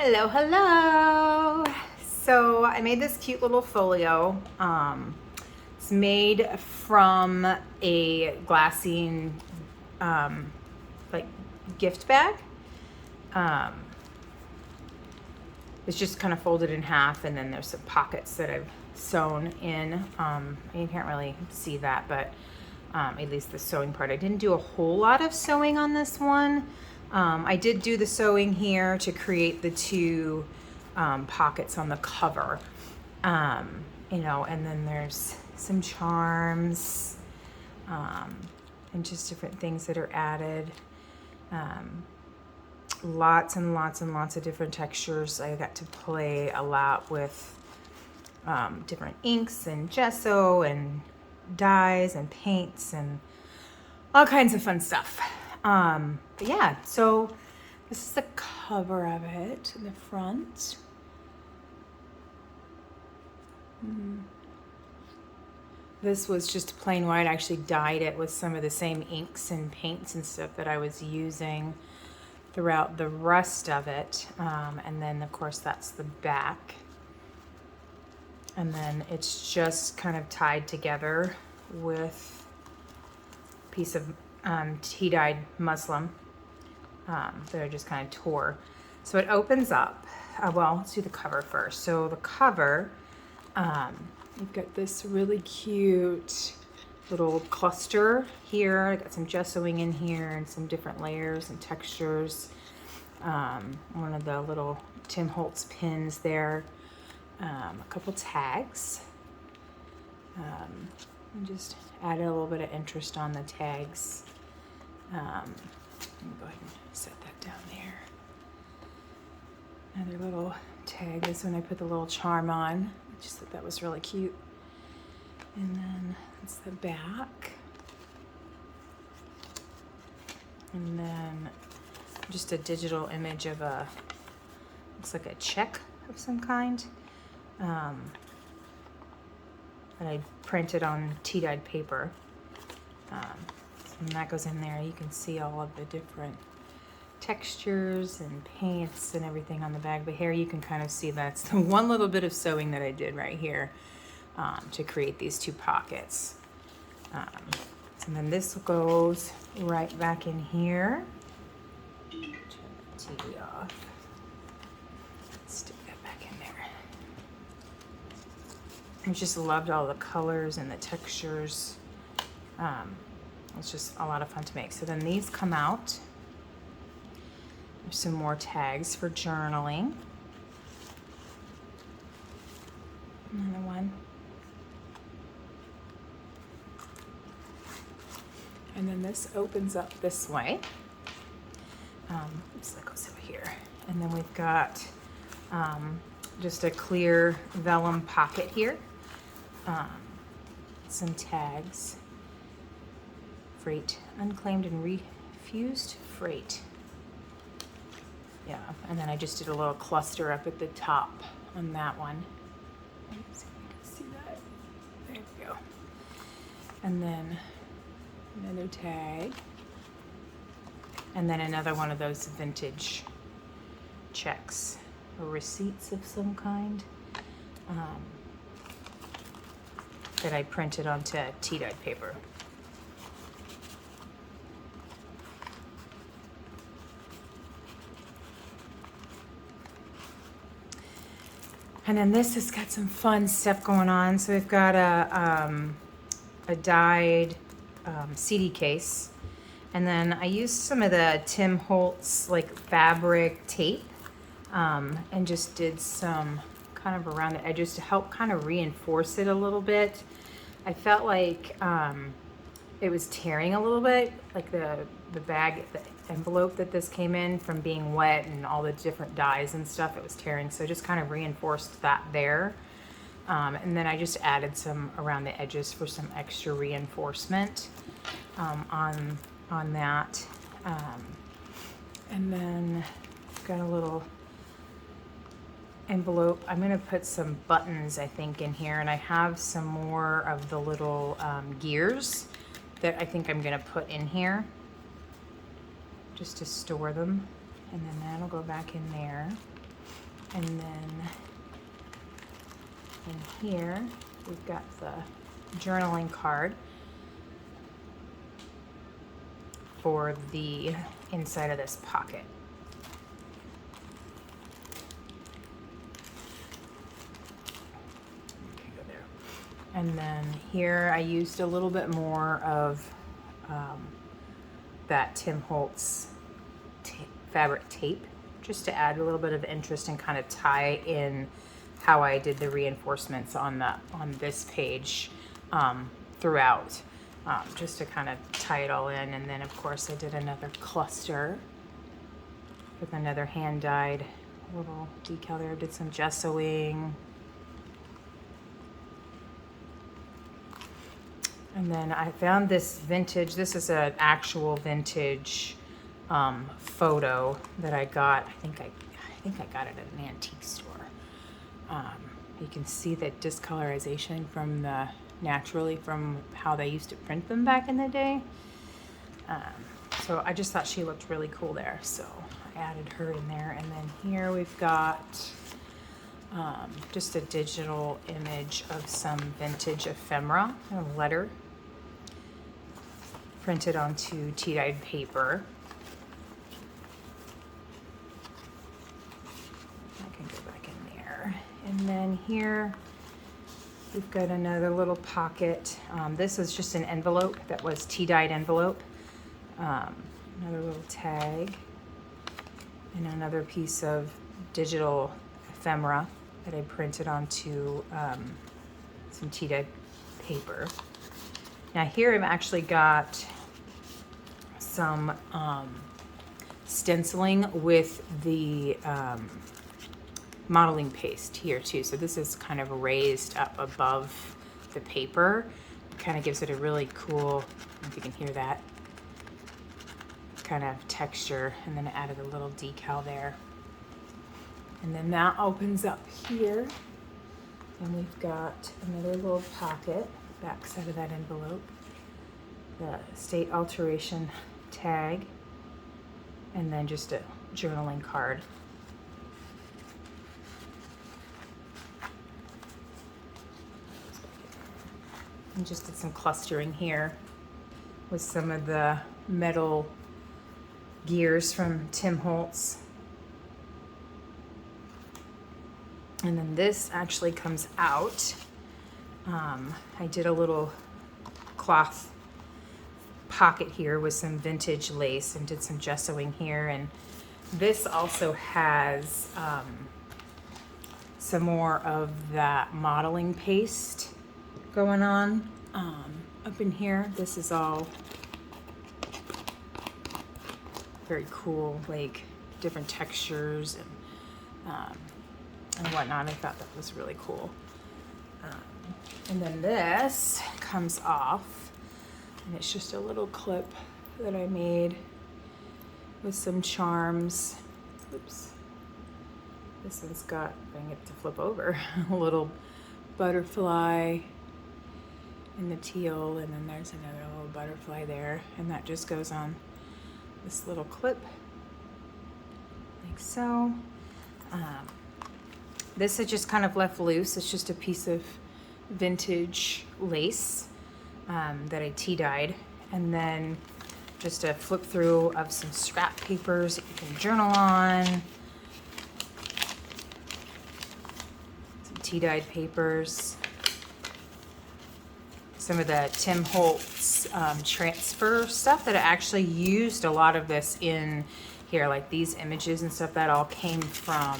Hello, hello. So I made this cute little folio. It's made from a glassine like gift bag. It's just kind of folded in half, and then there's some pockets that I've sewn in. You can't really see that, but at least the sewing part. I didn't do a whole lot of sewing on this one. I did do the sewing here to create the two pockets on the cover. And then there's some charms and just different things that are added. Lots and lots and lots of different textures. I got to play a lot with different inks and gesso and dyes and paints and all kinds of fun stuff. But yeah, so this is the cover of it in the front. This was just plain white. I actually dyed it with some of the same inks and paints and stuff that I was using throughout the rest of it. And then of course that's the back. And then it's just kind of tied together with a piece of tea-dyed muslin that I just kind of tore. So it opens up. Well, let's do the cover first. So the cover, you've got this really cute little cluster here. I got some gessoing in here and some different layers and textures. One of the little Tim Holtz pins there. A couple tags. And just added a little bit of interest on the tags. Let me go ahead and set that down there. Another little tag. This one I put the little charm on. I just thought that was really cute. And then that's the back. And then just a digital image of looks like a check of some kind. That I printed on tea-dyed paper. And that goes in there. You can see all of the different textures and paints and everything on the bag. But here you can kind of see that's the one little bit of sewing that I did right here to create these two pockets. And then this goes right back in here. Turn the TV off. Stick that back in there. I just loved all the colors and the textures. It's just a lot of fun to make. So then these come out. There's some more tags for journaling. Another one. And then this opens up this way. So that goes over here. And then we've got just a clear vellum pocket here. Some tags. Freight, unclaimed and refused freight. Yeah, and then I just did a little cluster up at the top on that one. Let's see if you can see that. There we go. And then another tag. And then another one of those vintage checks or receipts of some kind that I printed onto tea-dyed paper. And then this has got some fun stuff going on. So we've got a dyed CD case. And then I used some of the Tim Holtz like fabric tape and just did some kind of around the edges to help kind of reinforce it a little bit. I felt like it was tearing a little bit, like the bag, the envelope that this came in from being wet and all the different dyes and stuff, it was tearing. So I just kind of reinforced that there. And then I just added some around the edges for some extra reinforcement on that. And then I've got a little envelope. I'm gonna put some buttons, I think, in here, and I have some more of the little gears that I think I'm gonna put in here just to store them. And then that'll go back in there. And then in here, we've got the journaling card for the inside of this pocket. Okay, go there. And then here I used a little bit more of that Tim Holtz fabric tape, just to add a little bit of interest and kind of tie in how I did the reinforcements on this page throughout, just to kind of tie it all in. And then of course I did another cluster with another hand dyed little decal there. Did some gessoing. And then I found this vintage, this is an actual vintage photo that I got. I think I got it at an antique store. You can see the discolorization from naturally from how they used to print them back in the day. So I just thought she looked really cool there, so I added her in there. And then here we've got just a digital image of some vintage ephemera, a letter printed onto tea-dyed paper. I can go back in there. And then here we've got another little pocket. This is just an envelope that was tea-dyed envelope. Another little tag and another piece of digital ephemera that I printed onto some tea-dyed paper. Now here I've actually got some stenciling with the modeling paste here too. So this is kind of raised up above the paper. It kind of gives it a really cool, I don't know if you can hear that, kind of texture. And then I added a little decal there. And then that opens up here. And we've got another little pocket, back side of that envelope, the state alteration tag, and then just a journaling card. And just did some clustering here with some of the metal gears from Tim Holtz. And then this actually comes out. I did a little cloth pocket here with some vintage lace and did some gessoing here. And this also has some more of that modeling paste going on up in here. This is all very cool, like different textures and whatnot. I thought that was really cool. And then this comes off, and it's just a little clip that I made with some charms. Oops. This one's got, I can get it to flip over, a little butterfly in the teal, and then there's another little butterfly there, and that just goes on this little clip, like so. This is just kind of left loose. It's just a piece of vintage lace that I tea-dyed, and then just a flip through of some scrap papers that you can journal on, some tea-dyed papers, some of the Tim Holtz transfer stuff that I actually used a lot of this in here, like these images and stuff that all came from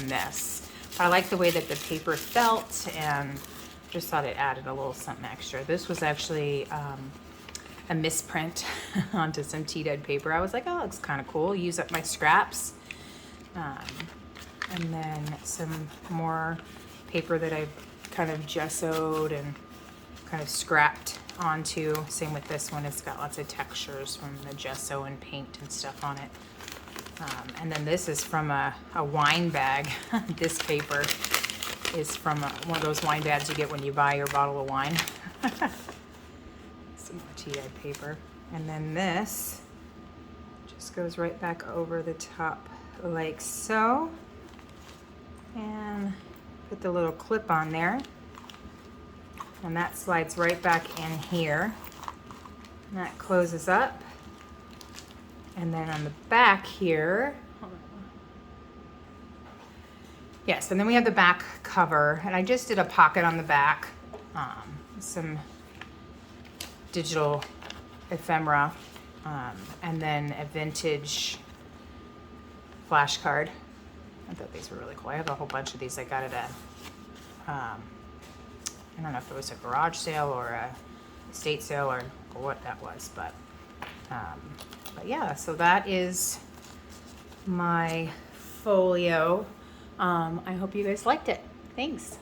this. I like the way that the paper felt, and just thought it added a little something extra. This was actually a misprint onto some tea-dyed paper. I was like, oh, looks kind of cool. Use up my scraps. And then some more paper that I've kind of gessoed and kind of scrapped onto. Same with this one. It's got lots of textures from the gesso and paint and stuff on it. And then this is from a wine bag. This paper is from one of those wine bags you get when you buy your bottle of wine. Some more tea-dyed paper. And then this just goes right back over the top like so. And put the little clip on there. And that slides right back in here. And that closes up. And then on the back here, yes, and then we have the back cover. And I just did a pocket on the back, some digital ephemera, and then a vintage flashcard. I thought these were really cool. I have a whole bunch of these. I got it at, I don't know if it was a garage sale or a estate sale or what that was, but yeah, so that is my folio. I hope you guys liked it. Thanks.